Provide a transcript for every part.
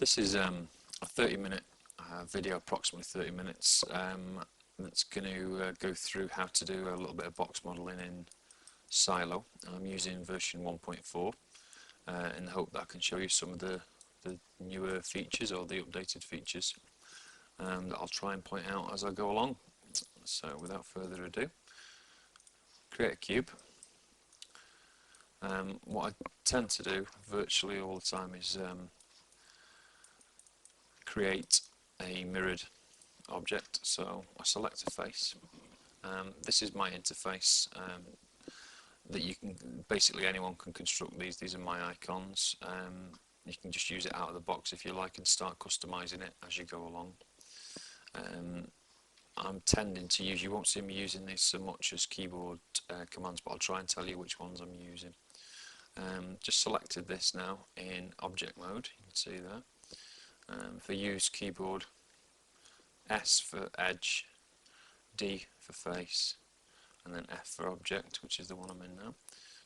This is a 30-minute video, approximately 30 minutes, that's going to go through how to do a little bit of box modelling in Silo. I'm using version 1.4 in the hope that I can show you some of the newer features or the updated features that I'll try and point out as I go along. So without further ado, create a cube. What I tend to do virtually all the time is create a mirrored object. So I select a face. This is my interface that you can basically anyone can construct these. These are my icons. You can just use it out of the box if you like and start customizing it as you go along. I'm tending to use, you won't see me using these so much as keyboard commands, but I'll try and tell you which ones I'm using. Just selected this now in object mode, you can see there. For use keyboard, S for edge, D for face, and then F for object, which is the one I'm in now.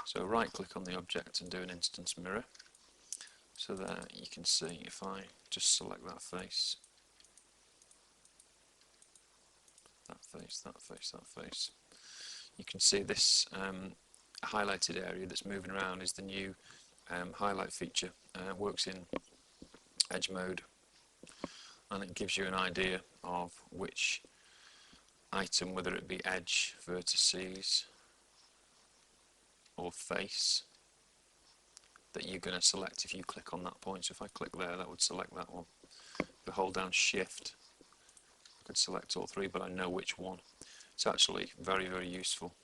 So right click on the object and do an instance mirror. So there you can see if I just select that face, that face, that face, that face, you can see this highlighted area that's moving around is the new highlight feature. Works in edge mode, and it gives you an idea of which item, whether it be edge, vertices or face, that you're going to select if you click on that point. So if I click there, that would select that one. If I hold down shift, I could select all three, but I know which one. It's actually very, very useful.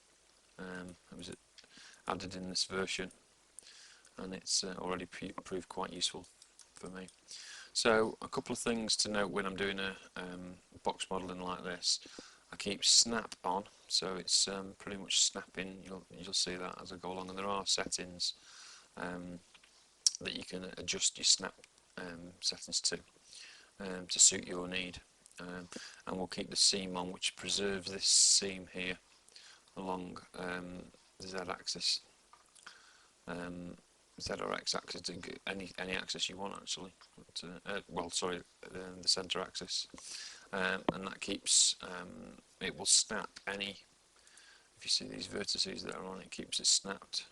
It was added in this version, and it's already proved quite useful for me. So a couple of things to note when I'm doing a box modelling like this. I keep snap on, so it's pretty much snapping. You'll see that as I go along, and there are settings that you can adjust your snap settings to suit your need. And we'll keep the seam on, which preserves this seam here along the Z-axis, Z or X axis, any axis you want actually. But, well, sorry, the center axis, and that keeps it will snap any. If you see these vertices that are on, it keeps it snapped.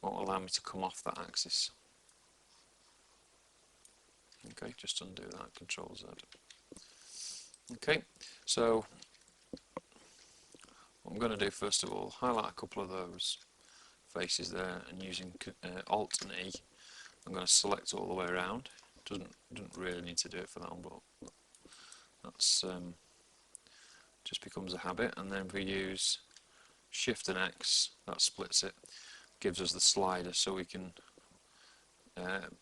Won't allow me to come off that axis. Okay, just undo that. Control Z. Okay, so what I'm going to do first of all, highlight a couple of those faces there, and using Alt and E, I'm going to select all the way around. Doesn't really need to do it for that one, but that's just becomes a habit. And then if we use Shift and X, that splits it, gives us the slider, so we can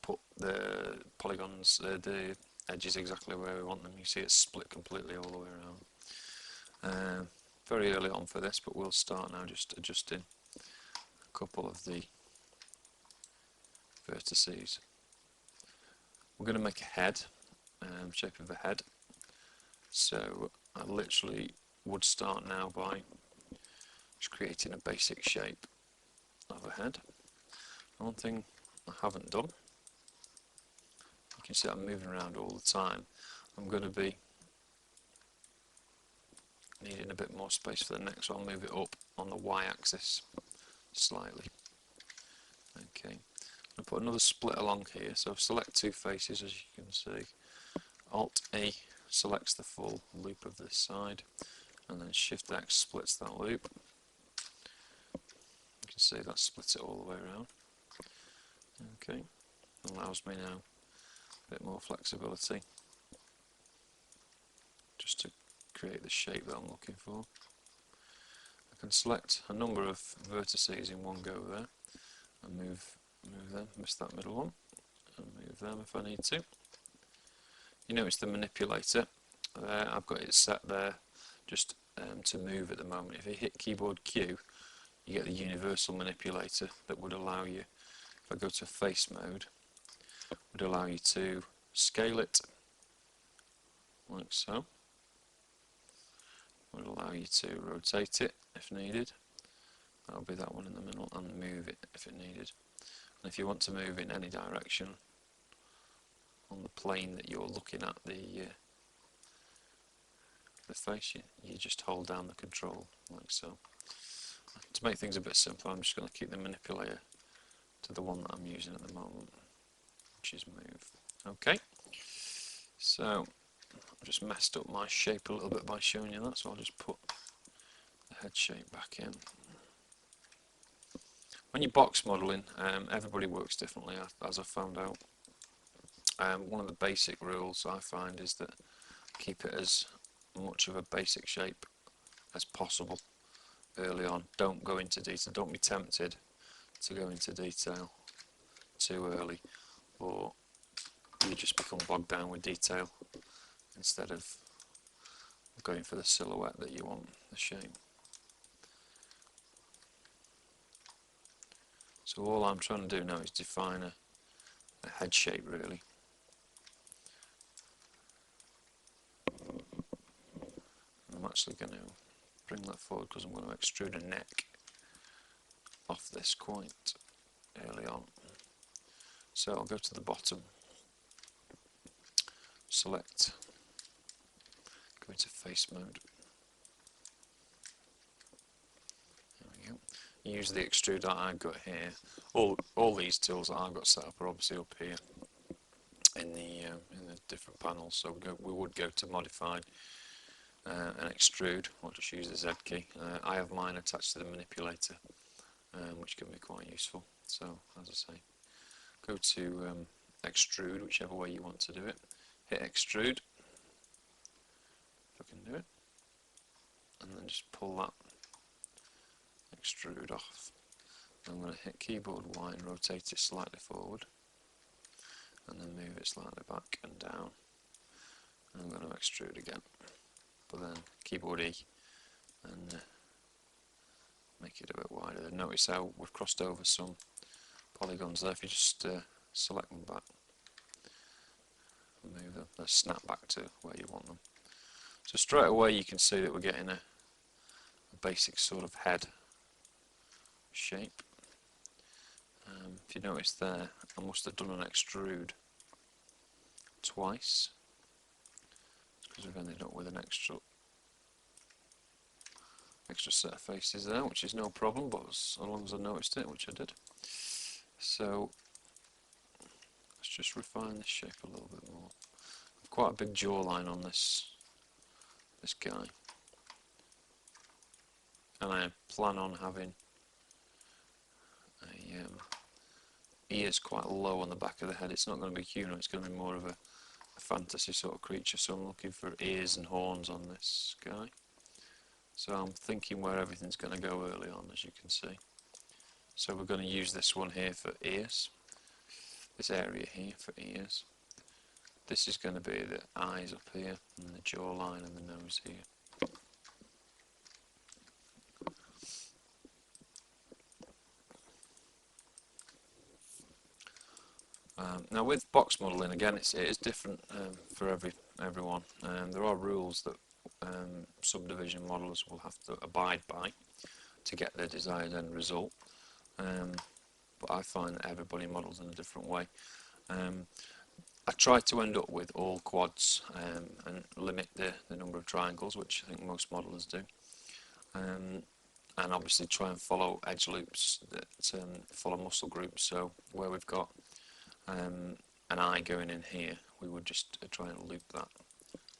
put the polygons, the edges exactly where we want them. You see it's split completely all the way around. Very early on for this, but we'll start now just adjusting a couple of the vertices. We're going to make a head, shape of a head. So I literally would start now by just creating a basic shape of a head. One thing I haven't done, you can see I'm moving around all the time. I'm going to be needing a bit more space for the neck, so I'll move it up on the Y-axis slightly. Okay, I'll put another split along here, so select two faces as you can see. Alt-E selects the full loop of this side, and then Shift-X splits that loop. You can see that splits it all the way around. Okay, allows me now a bit more flexibility just to create the shape that I'm looking for. I can select a number of vertices in one go there and move them, miss that middle one, and move them if I need to. You notice the manipulator there, I've got it set there just to move at the moment. If you hit keyboard Q, you get the universal manipulator that would allow you, if I go to face mode, would allow you to scale it like so. Would allow you to rotate it if needed. That'll be that one in the middle, and move it if it needed. And if you want to move in any direction, on the plane that you're looking at the face, you just hold down the control like so. To make things a bit simpler, I'm just going to keep the manipulator to the one that I'm using at the moment, which is move. Okay, so I've just messed up my shape a little bit by showing you that, so I'll just put the head shape back in. When you're box modelling, everybody works differently, as I've found out. One of the basic rules I find is that keep it as much of a basic shape as possible early on. Don't go into detail, don't be tempted to go into detail too early, or you just become bogged down with detail instead of going for the silhouette that you want, the shape. So all I'm trying to do now is define a head shape really. I'm actually going to bring that forward because I'm going to extrude a neck off this quite early on. So I'll go to the bottom, select, go into face mode. There we go. Use the extrude that I've got here. All these tools that I've got set up are obviously up here in the different panels. So we would go to modified and extrude. I'll just use the Z key. I have mine attached to the manipulator, which can be quite useful. So as I say, go to extrude, whichever way you want to do it. Hit extrude, if I can do it, and then just pull that extrude off. I'm going to hit keyboard Y and rotate it slightly forward, and then move it slightly back and down. And I'm going to extrude again, but then keyboard E and make it a bit wider. Notice how we've crossed over some polygons there. If you just select them back and move them, they'll snap back to where you want them. So straight away you can see that we're getting a basic sort of head shape. If you notice there, I must have done an extrude twice because we've ended up with an extra set of faces there, which is no problem, but as long as I noticed it, which I did. So let's just refine this shape a little bit more. I've quite a big jawline on this guy, and I plan on having ears quite low on the back of the head. It's not going to be human, it's going to be more of a fantasy sort of creature, so I'm looking for ears and horns on this guy. So I'm thinking where everything's going to go early on, as you can see. So we're going to use this one here for ears, this area here for ears. This is going to be the eyes up here, and the jawline and the nose here. Now with box modelling, again, it is different for everyone. There are rules that subdivision modelers will have to abide by to get their desired end result, but I find that everybody models in a different way. I try to end up with all quads and limit the number of triangles, which I think most modelers do, and obviously try and follow edge loops that follow muscle groups. So where we've got an eye going in here, we would just try and loop that.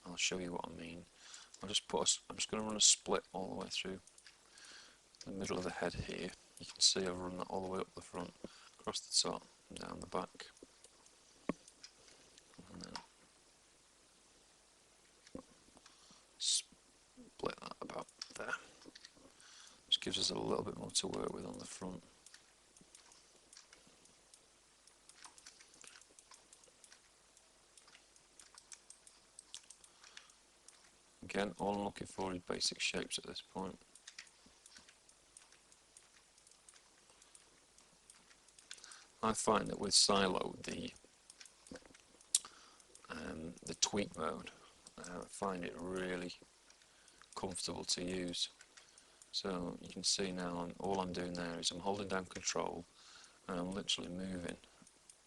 I'll show you what I mean. I'm just going to run a split all the way through the middle of the head here. You can see I've run that all the way up the front, across the top, and down the back. And then split that about there. Just gives us a little bit more to work with on the front. Again, all I'm looking for is basic shapes at this point. I find that with Silo, the tweak mode, I find it really comfortable to use. So you can see now, all I'm doing there is I'm holding down control and I'm literally moving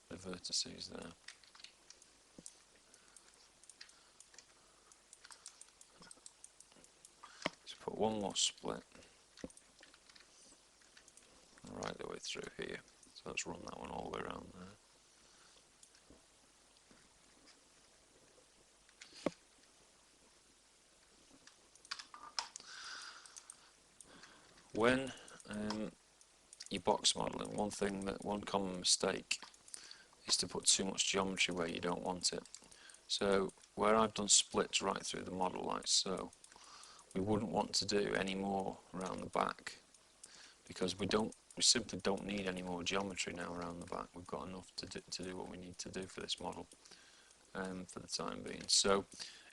the vertices there. one more split right the way through here. So let's run that one all the way around there. When you're box modelling, one common mistake is to put too much geometry where you don't want it. So where I've done splits right through the model like so, we wouldn't want to do any more around the back, because we simply don't need any more geometry now around the back. We've got enough to do what we need to do for this model for the time being. So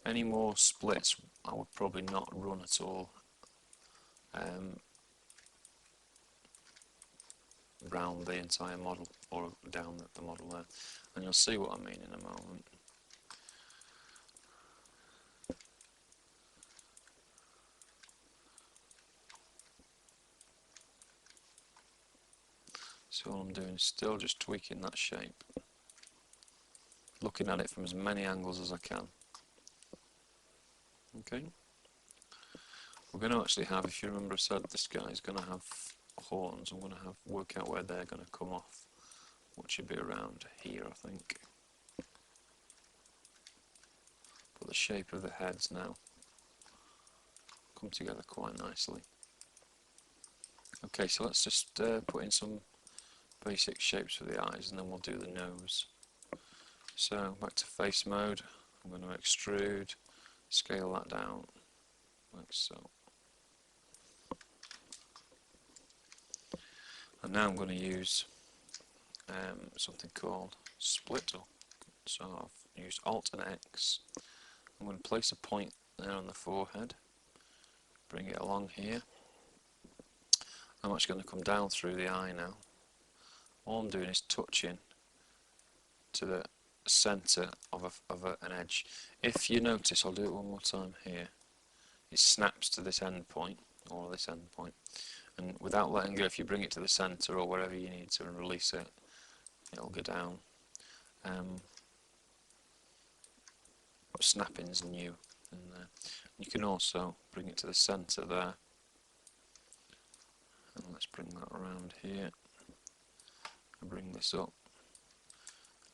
any more splits I would probably not run at all around the entire model or down the model there, and you'll see what I mean in a moment. So all I'm doing is still just tweaking that shape, looking at it from as many angles as I can. Okay, we're going to actually have, if you remember I said this guy is going to have horns. I'm going to work out where they're going to come off, which should be around here I think. But the shape of the heads now come together quite nicely. Okay, so let's just put in some basic shapes for the eyes and then we'll do the nose. So back to face mode, I'm going to extrude, scale that down like so. And now I'm going to use something called split. So I've used Alt and X. I'm going to place a point there on the forehead, bring it along here. I'm actually going to come down through the eye now. All I'm doing is touching to the centre of an edge. If you notice, I'll do it one more time here, it snaps to this end point, or this end point, and without letting go, if you bring it to the centre or wherever you need to and release it, it'll go down. Snapping's new in there. You can also bring it to the centre there, and let's bring that around here and bring this up.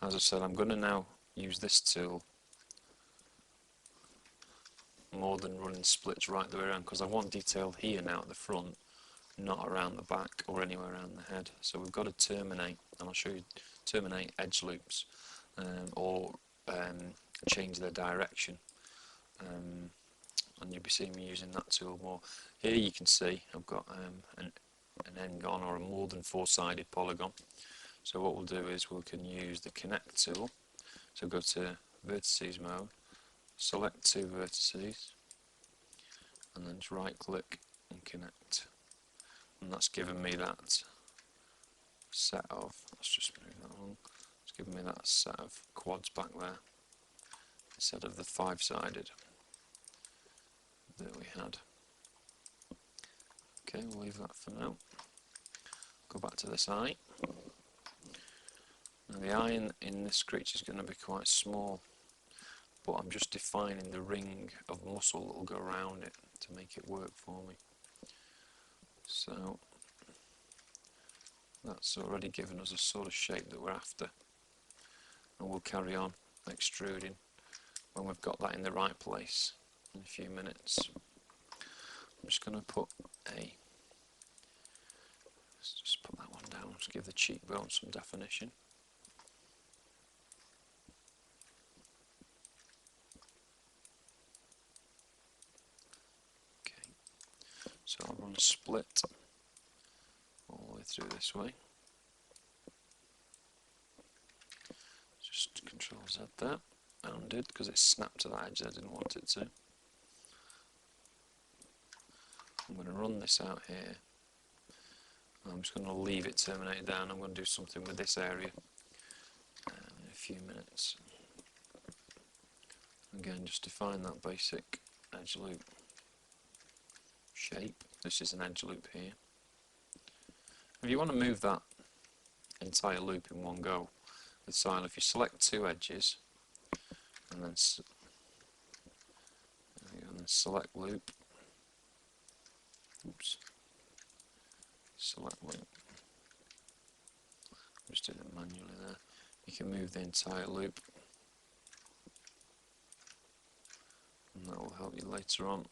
As I said, I'm going to now use this tool more than running splits right the way around, because I want detail here now at the front, not around the back or anywhere around the head. So we've got to terminate, and I'll show you terminate edge loops or change their direction, and you'll be seeing me using that tool more. Here you can see I've got an n-gon, or a more than four-sided polygon. So what we'll do is we can use the connect tool. So go to vertices mode, select two vertices, and then just right click and connect. And that's given me that set of, let's just move that along, it's given me that set of quads back there, instead of the five-sided that we had. Okay, we'll leave that for now. Go back to this eye. Now the eye in this creature is going to be quite small, but I'm just defining the ring of muscle that will go around it to make it work for me. So that's already given us a sort of shape that we're after, and we'll carry on extruding when we've got that in the right place in a few minutes. I'm just going to put let's just put that one down, just give the cheekbone some definition. Okay, so I'll run a split all the way through this way. Just Control Z there, undid, because it snapped to that edge I didn't want it to. I'm going to run this out here. I'm just going to leave it terminated down. I'm going to do something with this area in a few minutes. Again, just define that basic edge loop shape. This is an edge loop here. If you want to move that entire loop in one go with Silo, if you select two edges and then select loop, select link. Just do it manually there. You can move the entire loop, and that will help you later on.